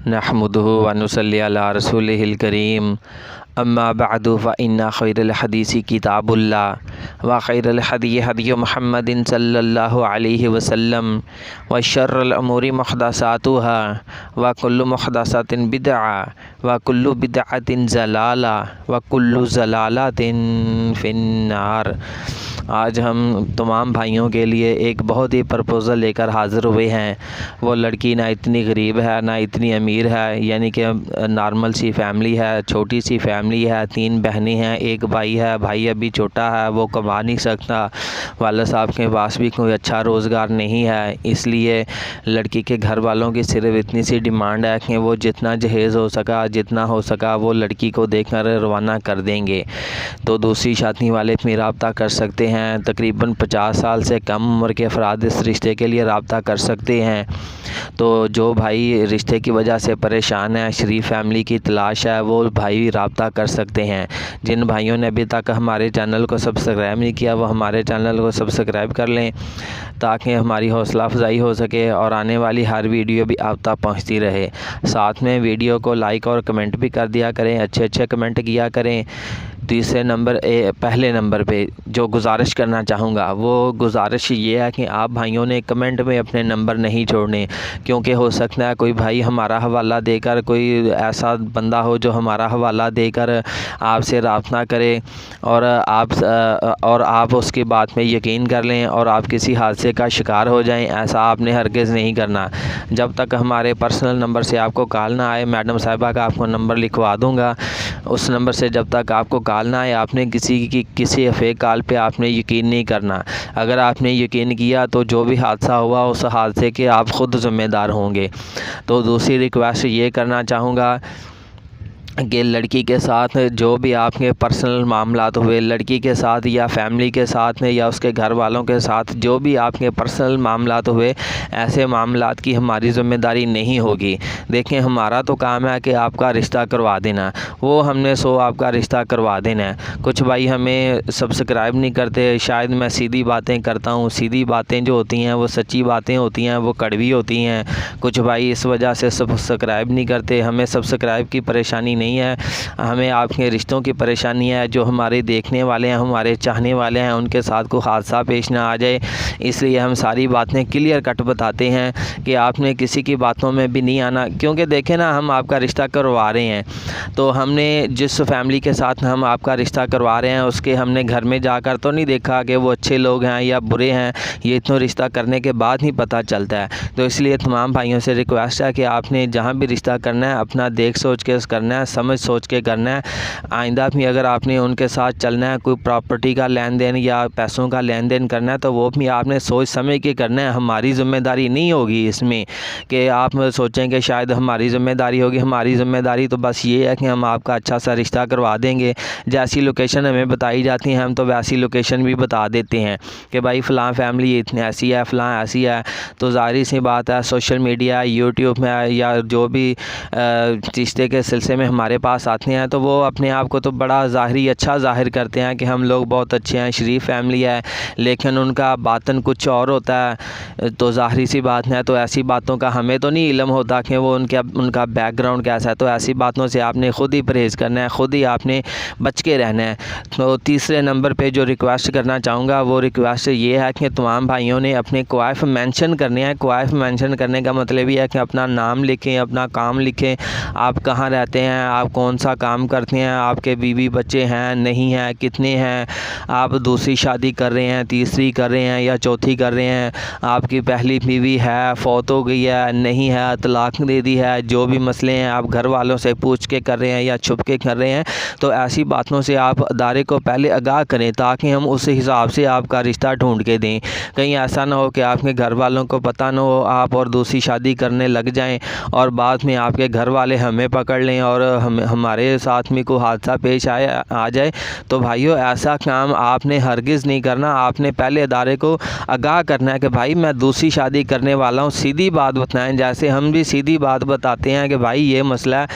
नहमदुहु व नुसल्ली अला रसूलिहिल करीम अम्मा बअदु फ़इन्ना खैरल हदीसी किताबुल्लाह व खैरल हदी हदी मुहम्मदिन सल्लल्लाहु अलैहि वसल्लम व शर्रल उमूरि मुहदसातुहा व कुल्लु मुहदसातिन बिदअ व कुल्लु बिदअतिन ज़लाला व कुल्लु ज़लालतिन फिन्नार। आज हम तमाम भाइयों के लिए एक बहुत ही प्रपोज़ल लेकर हाज़िर हुए हैं। वो लड़की ना इतनी गरीब है ना इतनी अमीर है, यानी कि नॉर्मल सी फैमिली है, छोटी सी फैमिली है, 3 बहनें हैं, 1 भाई है। भाई अभी छोटा है, वो कमा नहीं सकता, वाला साहब के पास भी कोई अच्छा रोज़गार नहीं है। इसलिए लड़की के घर वालों की सिर्फ इतनी सी डिमांड है कि वो जितना जहेज़ हो सका, जितना हो सका वो लड़की को देकर रवाना कर देंगे। तो दूसरी शादी वाले भी रब्ता कर सकते हैं। तकरीबन 50 साल से कम उम्र के अफराद इस रिश्ते के लिए रब्ता कर सकते हैं। तो जो भाई रिश्ते की वजह से परेशान है, शरीफ फैमिली की तलाश है, वो भाई रब्ता कर सकते हैं। जिन भाइयों ने अभी तक हमारे चैनल को सब्सक्राइब नहीं किया वो हमारे चैनल को सब्सक्राइब कर लें ताकि हमारी हौसला अफजाई हो सके और आने वाली हर वीडियो भी आप तक पहुँचती रहे। साथ में वीडियो को लाइक और कमेंट भी कर दिया करें, अच्छे अच्छे कमेंट किया करें। पहले नंबर पे जो गुजारिश करना चाहूँगा वो गुजारिश ये है कि आप भाइयों ने कमेंट में अपने नंबर नहीं छोड़ने, क्योंकि हो सकता है कोई भाई हमारा हवाला देकर, कोई ऐसा बंदा हो जो हमारा हवाला देकर आपसे रब्ता करे और आप उसकी बात में यकीन कर लें और आप किसी हादसे का शिकार हो जाएं। ऐसा आपने हरगिज़ नहीं करना। जब तक हमारे पर्सनल नंबर से आपको कॉल ना आए, मैडम साहिबा का आपको नंबर लिखवा दूँगा, उस नंबर से जब तक आपको कॉल ना आए आपने किसी फेक कॉल पे आपने यकीन नहीं करना। अगर आपने यकीन किया तो जो भी हादसा हुआ उस हादसे के आप ख़ुद ज़िम्मेदार होंगे। तो दूसरी रिक्वेस्ट ये करना चाहूँगा कि लड़की के साथ जो भी आपके पर्सनल मामलात हुए, लड़की के साथ या फैमिली के साथ या उसके घर वालों के साथ जो भी आपके पर्सनल मामलात हुए, ऐसे मामलात की हमारी ज़िम्मेदारी नहीं होगी। देखें, हमारा तो काम है कि आपका रिश्ता करवा देना, वो हमने आपका रिश्ता करवा देना है। कुछ भाई हमें सब्सक्राइब नहीं करते, शायद मैं सीधी बातें करता हूँ, सीधी बातें जो होती हैं वो सच्ची बातें होती हैं, वो कड़वी होती हैं। कुछ भाई इस वजह से सब्सक्राइब नहीं करते। हमें सब्सक्राइब की परेशानी नहीं है, हमें आपके रिश्तों की परेशानी है। जो हमारे देखने वाले हैं, हमारे चाहने वाले हैं, उनके साथ कोई हादसा पेश ना आ जाए, इसलिए हम सारी बातें क्लियर कट बताते हैं कि आपने किसी की बातों में भी नहीं आना। क्योंकि देखें ना, हम आपका रिश्ता करवा रहे हैं तो हमने जिस फैमिली के साथ हम आपका रिश्ता करवा रहे हैं उसके हमने घर में जाकर तो नहीं देखा कि वो अच्छे लोग हैं या बुरे हैं। ये इतना रिश्ता करने के बाद ही पता चलता है। तो इसलिए तमाम भाइयों से रिक्वेस्ट है कि आपने जहाँ भी रिश्ता करना है अपना देख सोच के करना है, समझ सोच के करना है। आइंदा भी अगर आपने उनके साथ चलना है, कोई प्रॉपर्टी का लेन देन या पैसों का लेन देन करना है तो वो भी आपने सोच समझ के करना है। हमारी ज़िम्मेदारी नहीं होगी इसमें कि आप सोचें कि शायद हमारी ज़िम्मेदारी होगी। हमारी ज़िम्मेदारी तो बस ये है कि हम आपका अच्छा सा रिश्ता करवा देंगे। जैसी लोकेशन हमें बताई जाती है हम तो वैसी लोकेशन भी बता देते हैं कि भाई फ़लाँ फैमिली इतनी ऐसी है, फ़लाँ ऐसी है। तो ज़ाहिर सी बात है, सोशल मीडिया, यूट्यूब में या जो भी रिश्ते के सिलसिले में हमारे पास आते हैं तो वो अपने आप को तो बड़ा अच्छा ज़ाहिर करते हैं कि हम लोग बहुत अच्छे हैं, शरीफ फैमिली है, लेकिन उनका बातन कुछ और होता है। तो ज़ाहिर सी बात है, तो ऐसी बातों का हमें तो नहीं इल्म होता कि वो उनका बैकग्राउंड कैसा है। तो ऐसी बातों से आपने ख़ुद ही परहेज़ करना है, ख़ुद ही आपने बच के रहना है। तो तीसरे नंबर पे जो रिक्वेस्ट करना चाहूँगा वो रिक्वेस्ट ये है कि तमाम भाइयों ने अपने क्वाइफ मेंशन करने हैं। क्वाइफ मेंशन करने का मतलब ये है कि अपना नाम लिखें, अपना काम लिखें, आप कहाँ रहते हैं, आप कौन सा काम करते हैं, आपके बीवी बच्चे हैं नहीं हैं, कितने हैं, आप दूसरी शादी कर रहे हैं, तीसरी कर रहे हैं या चौथी कर रहे हैं, आपकी पहली बीवी है, फौत हो गई है, नहीं है, तलाक दे दी है, जो भी मसले हैं आप घर वालों से पूछ के कर रहे हैं या छुप के कर रहे हैं। तो ऐसी बातों से आप अदारे को पहले आगाह करें ताकि हम उस हिसाब से आपका रिश्ता ढूंढ के दें। कहीं ऐसा ना हो कि आपके घर वालों को पता ना हो, आप और दूसरी शादी करने लग जाएं और बाद में आपके घर वाले हमें पकड़ लें और हमारे साथ में कोई हादसा पेश आ जाए। तो भाइयों, ऐसा काम आपने हरगिज़ नहीं करना। आपने पहले अदारे को आगाह करना है कि भाई मैं दूसरी शादी करने वाला हूँ, सीधी बात बताएं। जैसे हम भी सीधी बात बताते हैं कि भाई ये मसला है,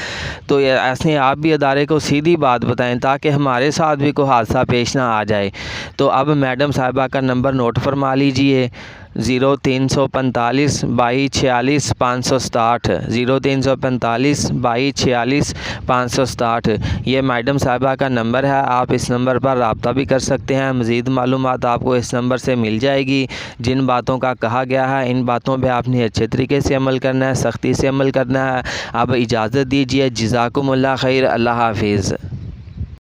तो ऐसे आप भी अदारे को सीधी बात बताएं ताकि हमारे साथ भी कोई हादसा पेश ना आ जाए। तो अब मैडम साहिबा का नंबर नोट फरमा लीजिए 0345 22 46 567 0345 22 46 567। ये मैडम साहिबा का नंबर है, आप इस नंबर पर रब्ता भी कर सकते हैं। मज़ीद मालूमात आपको इस नंबर से मिल जाएगी। जिन बातों का कहा गया है इन बातों पे आपने अच्छे तरीके से अमल करना है, सख्ती से अमल करना है। अब इजाज़त दीजिए, जज़ाकुमुल्लाह खैर, अल्लाह हाफिज़।